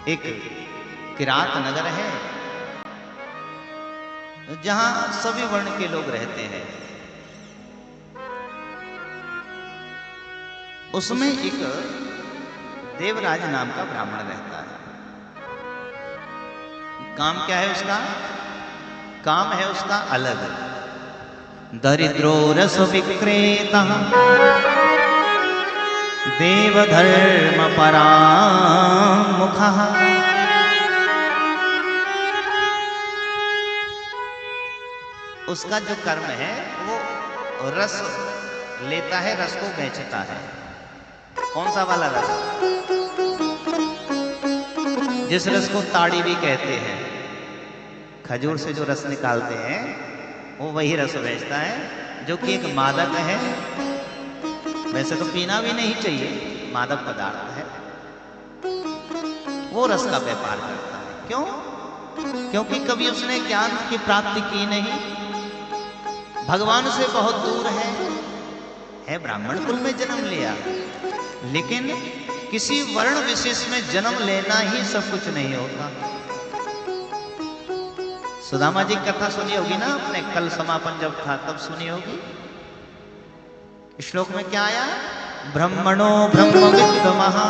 एक किरात नगर है जहां सभी वर्ण के लोग रहते हैं। उसमें एक देवराज नाम का ब्राह्मण रहता है। काम क्या है उसका? काम है उसका अलग। दरिद्रो रस विक्रेता देवधर्म परामुखः। उसका जो कर्म है वो रस लेता है, रस को बेचता है। कौन सा वाला रस? जिस रस को ताड़ी भी कहते हैं, खजूर से जो रस निकालते हैं वो वही रस बेचता है, जो कि एक मादक है। वैसे तो पीना भी नहीं चाहिए, मादक पदार्थ है। वो रस का व्यापार करता है। क्यों? क्योंकि कभी उसने ज्ञान की प्राप्ति की नहीं, भगवान से बहुत दूर है ब्राह्मण कुल में जन्म लिया, लेकिन किसी वर्ण विशेष में जन्म लेना ही सब कुछ नहीं होता। सुदामा जी कथा सुनी होगी ना आपने, कल समापन जब था तब सुनी होगी। श्लोक में क्या आया? ब्रह्मणो ब्रह्मविद् महा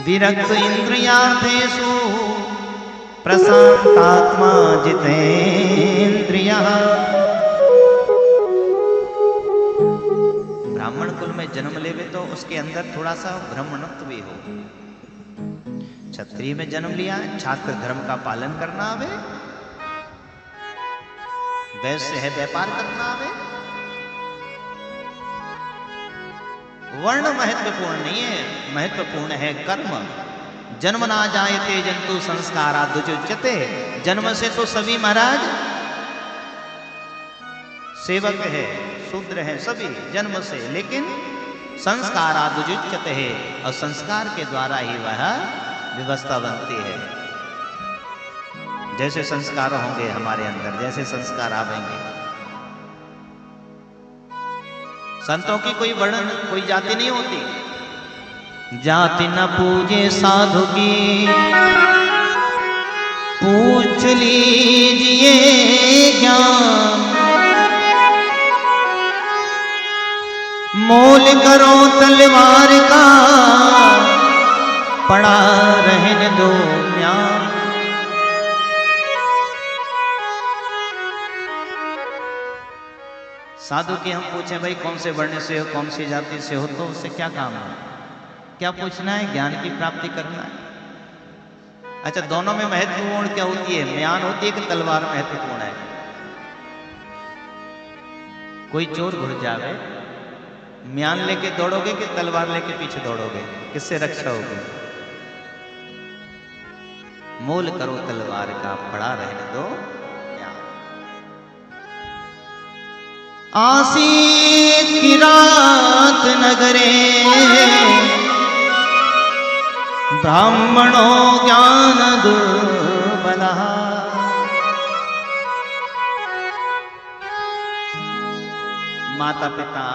विरक्त इंद्रियार्थेषु प्रशांतात्मा जितेन्द्रियः। ब्राह्मण कुल में जन्म लेवे तो उसके अंदर थोड़ा सा ब्राह्मणत्व भी हो। क्षत्रिय में जन्म लिया, छात्र धर्म का पालन करना आवे, वैश्य है व्यापार करना आवे। वर्ण महत्वपूर्ण नहीं है, महत्वपूर्ण है कर्म। जन्म ना जायते जंतु संस्काराद् उच्यते। जन्म से तो सभी महाराज सेवक है, शूद्र है, सभी जन्म से, लेकिन संस्काराद् उच्यते है, और संस्कार के द्वारा ही वह व्यवस्था बनती है। जैसे संस्कार होंगे हमारे अंदर, जैसे संस्कार आवेंगे। संतों की कोई वर्ण, कोई जाति नहीं होती। जाति न पूजे साधु की पूछ लीजिए ज्ञान। मोल करो तलवार का पड़ा रहने दो ज्ञान। साधु की हम पूछें भाई कौन से वर्ण से हो, कौन सी जाति से हो, तो उससे क्या काम है? क्या पूछना है? ज्ञान की प्राप्ति करना है। अच्छा, दोनों में महत्वपूर्ण क्या होती है? म्यान होती है कि तलवार महत्वपूर्ण है? कोई चोर घुस जावे, म्यान लेके दौड़ोगे कि तलवार लेके पीछे दौड़ोगे? किससे रक्षा होगी? मोल करो तलवार का पड़ा रहने दो म्यान। आसी किरात नगरे ब्राह्मणो ज्ञान दुर्बलः। माता पिता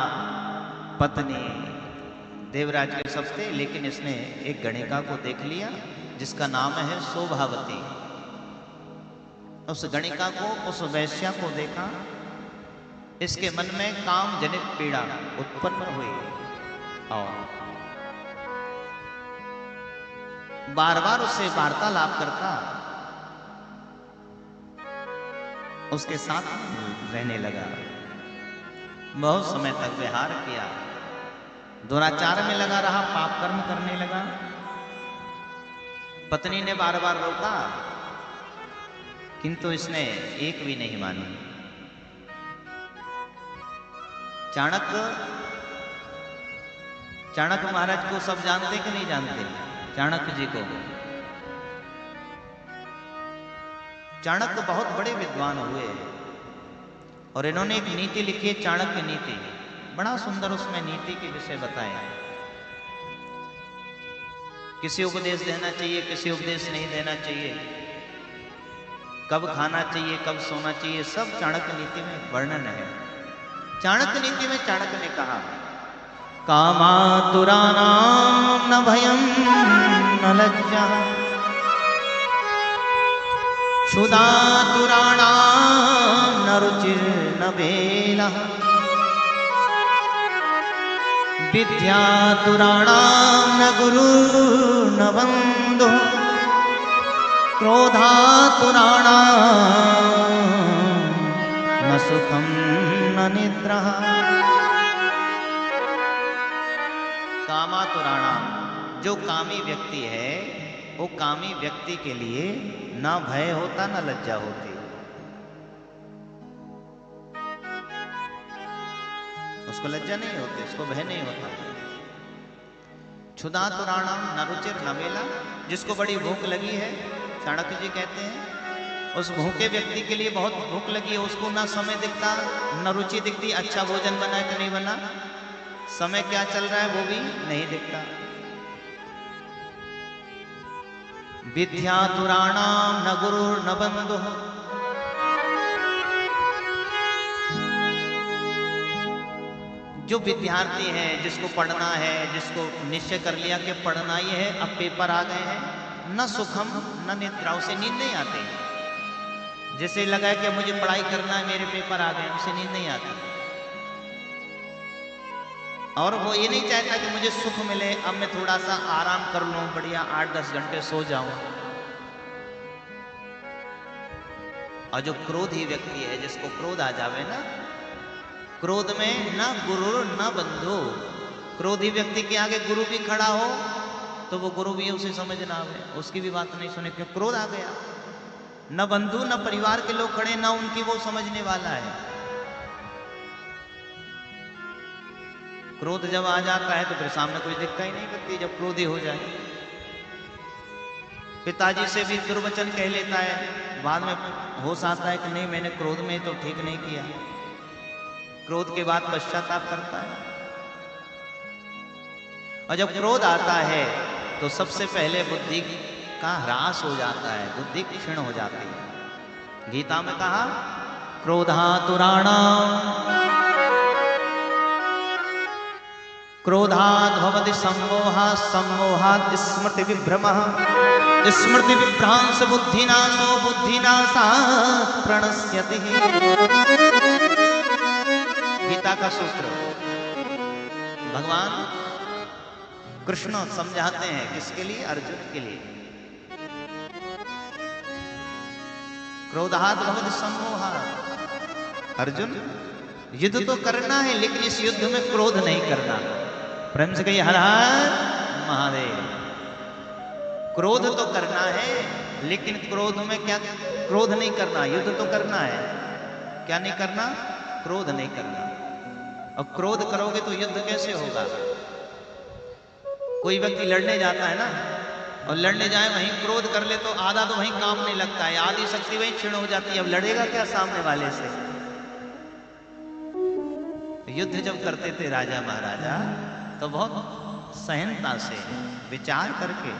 पत्नी देवराज के सब थे, लेकिन इसने एक गणिका को देख लिया जिसका नाम है शोभावती। उस गणिका को, उस वैश्या को देखा, इसके मन में काम जनित पीड़ा उत्पन्न हुई और बार बार उससे वार्तालाप करता, उसके साथ रहने लगा। बहुत समय तक विहार किया, दुराचार में लगा रहा, पाप कर्म करने लगा। पत्नी ने बार बार रोका, किंतु इसने एक भी नहीं मानी। चाणक्य महाराज को सब जानते कि नहीं जानते? चाणक्य जी को। चाणक्य बहुत बड़े विद्वान हुए और इन्होंने एक नीति लिखी है, चाणक्य नीति। बड़ा सुंदर उसमें नीति के विषय बताए। किसी उपदेश देना चाहिए, किसी उपदेश नहीं देना चाहिए, कब खाना चाहिए, कब सोना चाहिए, सब चाणक्य नीति में वर्णन है। चाणक्य नीति में चाणक्य ने कहा, कामातुराणां न भयं न न लज्जा क्षुधातुराणां न रुचिर्न बेला विद्यातुराणां न गुरुर्न बन्धुः क्रोधातुराणां न सुखं न निद्रा कामातुराणां जो कामी व्यक्ति है वो कामी व्यक्ति के लिए ना भय होता ना लज्जा होती। उसको लज्जा नहीं होती, उसको भय नहीं होता। क्षुधातुराणां न रुचिर न मेला जिसको बड़ी भूख लगी है, चाणक्य जी कहते हैं उस भूखे व्यक्ति के लिए बहुत भूख लगी है, उसको ना समय दिखता न रुचि दिखती, अच्छा भोजन बना कि नहीं बना, समय क्या चल रहा है वो भी नहीं दिखता। विद्यातुराणां न गुरुर्न बन्धुः जो विद्यार्थी है जिसको पढ़ना है, जिसको निश्चय कर लिया कि पढ़ना ही है, अब पेपर आ गए हैं, न सुखम न निद्रा, उसे नींद नहीं आती। जैसे लगा कि मुझे पढ़ाई करना है, मेरे पेपर आ गए, उसे नींद नहीं आती। और वो ये नहीं चाहता कि मुझे सुख मिले, अब मैं थोड़ा सा आराम कर लूं, बढ़िया 8-10 घंटे सो जाऊं। और जो क्रोधी व्यक्ति है, जिसको क्रोध आ जावे ना, क्रोध में न गुरु न बंधु, क्रोधी व्यक्ति के आगे गुरु भी खड़ा हो तो वो गुरु भी उसे समझ ना आवे, उसकी भी बात नहीं सुने, क्यों क्रोध आ गया। न बंधु न परिवार के लोग खड़े, ना उनकी वो समझने वाला है। क्रोध जब आ जाता है तो फिर सामने कोई दिखता ही नहीं व्यक्ति, जब क्रोधी हो जाए। पिताजी से भी दुर्वचन कह लेता है, बाद में होश आता है कि नहीं मैंने क्रोध में तो ठीक नहीं किया, क्रोध के बाद पश्चाताप करता है। और जब क्रोध आता है तो सबसे पहले बुद्धि का ह्रास हो जाता है, बुद्धि क्षीण हो जाती है। गीता में कहा क्रोधातुराणां क्रोधाद् भवति सम्मोहः सम्मोहात् स्मृति विभ्रमः स्मृति विभ्रांस बुद्धिनाशो बुद्धिनाशात् प्रणश्यति। गीता का सूत्र भगवान कृष्ण समझाते हैं, किसके लिए? अर्जुन के लिए। क्रोधाद् भवति सम्मोहात्, अर्जुन युद्ध तो करना है लेकिन इस युद्ध में क्रोध नहीं करना। प्रेम से कहिए हर हर महादेव। क्रोध तो करना है लेकिन क्रोध में क्या, क्रोध नहीं करना, युद्ध तो करना है, क्या नहीं करना? क्रोध नहीं करना। और क्रोध करोगे तो युद्ध कैसे होगा? कोई व्यक्ति लड़ने जाता है ना, और लड़ने जाए वहीं क्रोध कर ले तो आधा तो वहीं काम नहीं लगता है, आधी शक्ति वहीं क्षीण हो जाती है। अब लड़ेगा क्या सामने वाले से? युद्ध जब करते थे राजा महाराजा तो बहुत सहनता से विचार करके